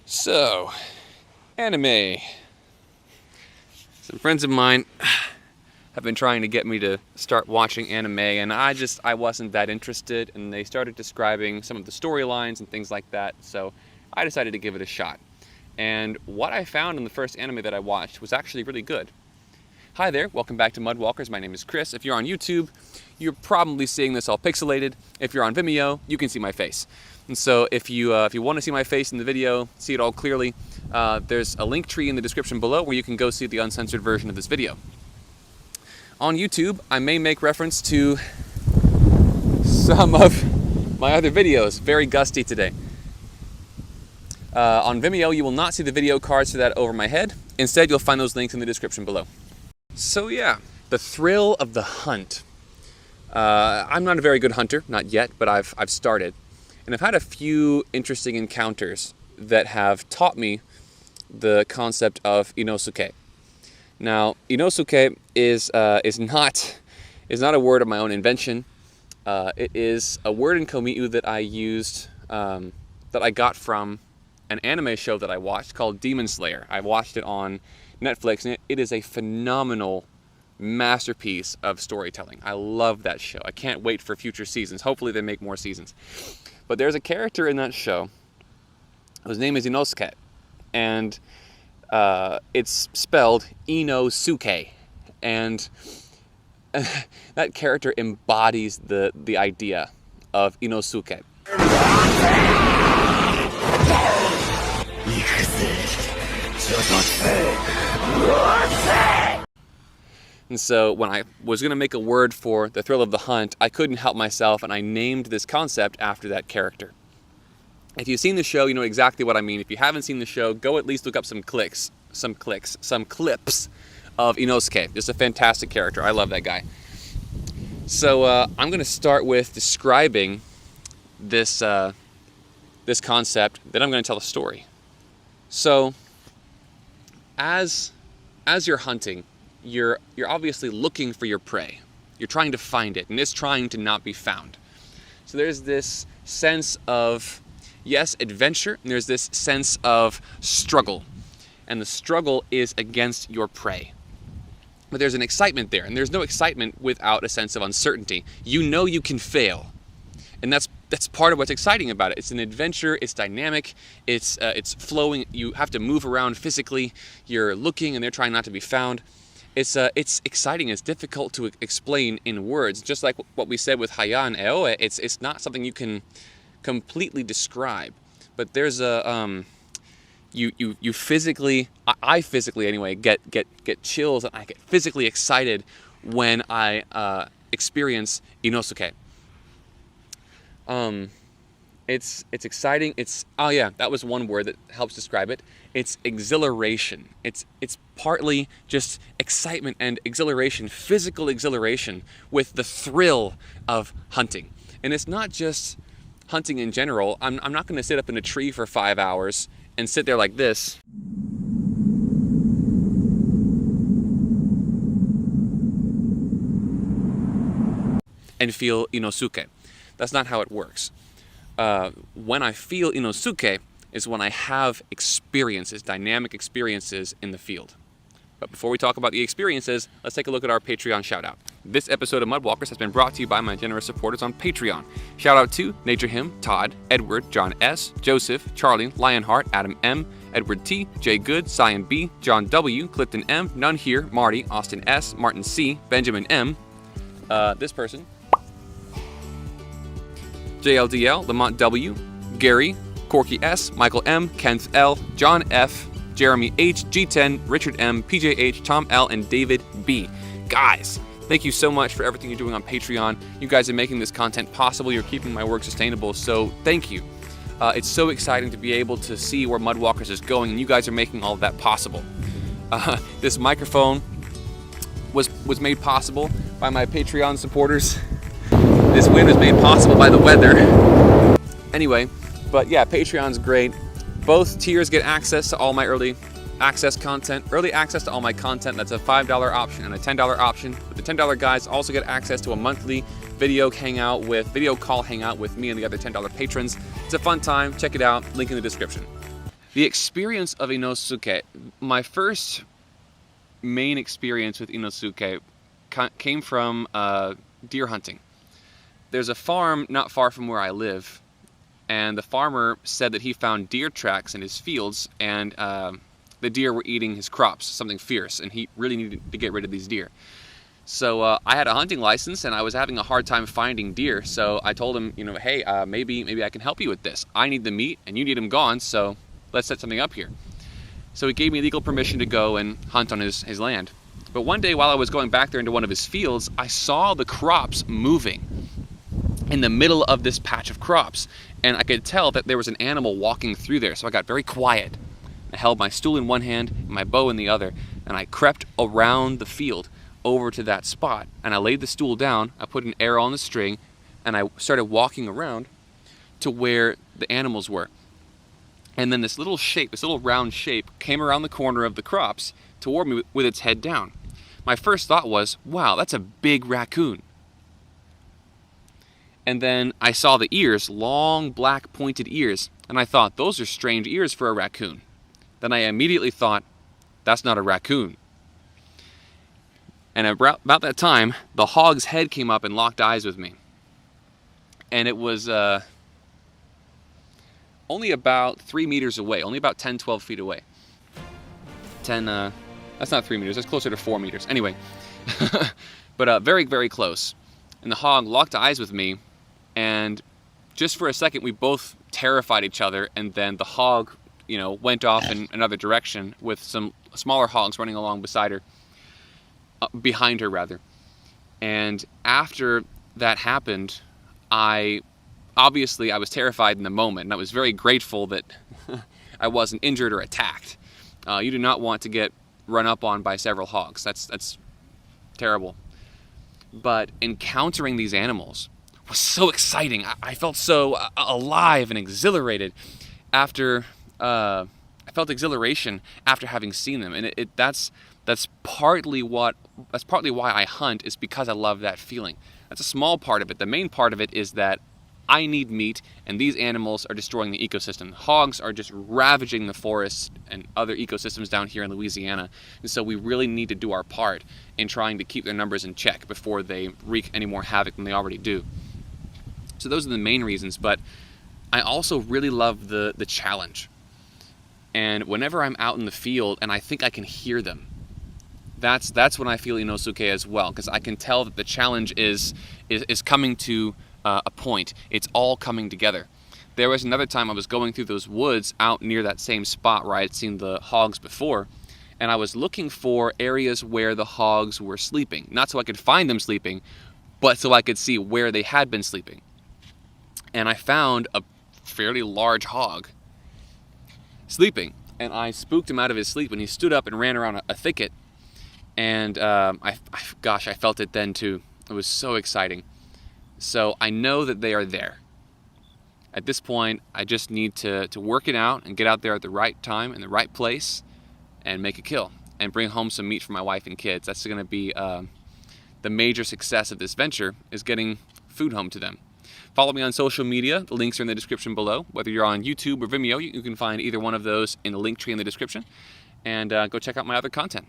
So, anime. Some friends of mine have been trying to get me to start watching anime, and I wasn't that interested, and they started describing some of the storylines and things like that, so I decided to give it a shot. And what I found in the first anime that I watched was actually really good. Hi there, welcome back to Mudwalkers. My name is Chris. If you're on YouTube, you're probably seeing this all pixelated. If you're on Vimeo, you can see my face. And so if you want to see my face in the video, see it all clearly, there's a link tree in the description below where you can go see the uncensored version of this video. On YouTube, I may make reference to some of my other videos. Very gusty today. On Vimeo, you will not see the video cards for that over my head. Instead, you'll find those links in the description below. So yeah, the thrill of the hunt. I'm not a very good hunter, not yet, but I've started. And I've had a few interesting encounters that have taught me the concept of Inosuke. Now, Inosuke is not a word of my own invention. It is a word in Komi'u that I used, that I got from an anime show that I watched called Demon Slayer. I watched it on Netflix, and it is a phenomenal masterpiece of storytelling. I love that show. I can't wait for future seasons. Hopefully they make more seasons. But there's a character in that show whose name is Inosuke, and it's spelled Inosuke, and that character embodies the idea of Inosuke. And so when I was going to make a word for the thrill of the hunt, I couldn't help myself, and I named this concept after that character. If you've seen the show, you know exactly what I mean. If you haven't seen the show, go at least look up some clips of Inosuke. Just a fantastic character. I love that guy. So I'm going to start with describing this concept, then I'm going to tell a story. So as you're hunting, you're obviously looking for your prey. You're trying to find it, and it's trying to not be found. So there's this sense of, yes, adventure, and there's this sense of struggle. And the struggle is against your prey. But there's an excitement there, and there's no excitement without a sense of uncertainty. You know you can fail. And that's part of what's exciting about it. It's an adventure, it's dynamic, it's flowing, you have to move around physically, you're looking and they're trying not to be found. It's exciting, it's difficult to explain in words. Just like what we said with Haya and Aoe, it's not something you can completely describe. But there's a, you physically, I physically anyway, get chills, and I get physically excited when I experience Inosuke. It's exciting. Oh yeah, that was one word that helps describe it. It's exhilaration. It's partly just excitement and exhilaration, physical exhilaration with the thrill of hunting. And it's not just hunting in general. I'm not going to sit up in a tree for 5 hours and sit there like this and feel Inosuke. That's not how it works. When I feel Inosuke is when I have experiences, dynamic experiences in the field. But before we talk about the experiences, let's take a look at our Patreon shout out. This episode of Mudwalkers has been brought to you by my generous supporters on Patreon. Shout out to Nature Him, Todd, Edward, John S., Joseph, Charlie, Lionheart, Adam M., Edward T., Jay Good, Cyan B., John W., Clifton M., None Here, Marty, Austin S., Martin C., Benjamin M., this person, JLDL, Lamont W., Gary, Corky S., Michael M., Kenneth L., John F., Jeremy H., G10, Richard M., PJ H., Tom L., and David B. Guys, thank you so much for everything you're doing on Patreon. You guys are making this content possible. You're keeping my work sustainable, so thank you. It's so exciting to be able to see where Mudwalkers is going, and you guys are making all of that possible. This microphone was made possible by my Patreon supporters. This wind is made possible by the weather. Anyway, but yeah, Patreon's great. Both tiers get access to all my early access content. Early access to all my content, that's a $5 option and a $10 option. But the $10 guys also get access to a monthly video call hangout with me and the other $10 patrons. It's a fun time. Check it out. Link in the description. The experience of Inosuke. My first main experience with Inosuke came from deer hunting. There's a farm not far from where I live, and the farmer said that he found deer tracks in his fields, and the deer were eating his crops, something fierce, and he really needed to get rid of these deer. So I had a hunting license, and I was having a hard time finding deer, so I told him, hey, maybe I can help you with this. I need the meat, and you need them gone, so let's set something up here. So he gave me legal permission to go and hunt on his land. But one day while I was going back there into one of his fields, I saw the crops moving in the middle of this patch of crops, and I could tell that there was an animal walking through there, so I got very quiet. I held my stool in one hand and my bow in the other, and I crept around the field over to that spot, and I laid the stool down, I put an arrow on the string, and I started walking around to where the animals were. And then this little round shape came around the corner of the crops toward me with its head down. My first thought was, wow, that's a big raccoon. And then I saw the ears, long black pointed ears, and I thought, those are strange ears for a raccoon. Then I immediately thought, that's not a raccoon. And about that time, the hog's head came up and locked eyes with me. And it was only about 3 meters away, only about 10, 12 feet away. That's not 3 meters, that's closer to 4 meters. Anyway, but very, very close. And the hog locked eyes with me, and just for a second, we both terrified each other, and then the hog, went off in another direction with some smaller hogs running along beside her, behind her rather. And after that happened, I was terrified in the moment, and I was very grateful that I wasn't injured or attacked. You do not want to get run up on by several hogs. That's terrible. But encountering these animals was so exciting. I felt so alive and exhilarated after. I felt exhilaration after having seen them, and that's partly why I hunt, is because I love that feeling. That's a small part of it. The main part of it is that I need meat, and these animals are destroying the ecosystem. Hogs are just ravaging the forests and other ecosystems down here in Louisiana, and so we really need to do our part in trying to keep their numbers in check before they wreak any more havoc than they already do. So those are the main reasons, but I also really love the challenge. And whenever I'm out in the field and I think I can hear them, that's when I feel Inosuke as well, because I can tell that the challenge is coming to a point. It's all coming together. There was another time I was going through those woods out near that same spot where I had seen the hogs before, and I was looking for areas where the hogs were sleeping. Not so I could find them sleeping, but so I could see where they had been sleeping. And I found a fairly large hog sleeping, and I spooked him out of his sleep, and he stood up and ran around a thicket, and I felt it then too. It was so exciting. So I know that they are there. At this point, I just need to work it out and get out there at the right time in the right place and make a kill and bring home some meat for my wife and kids. That's going to be the major success of this venture, is getting food home to them. Follow me on social media. The links are in the description below. Whether you're on YouTube or Vimeo, you can find either one of those in the link tree in the description. And go check out my other content.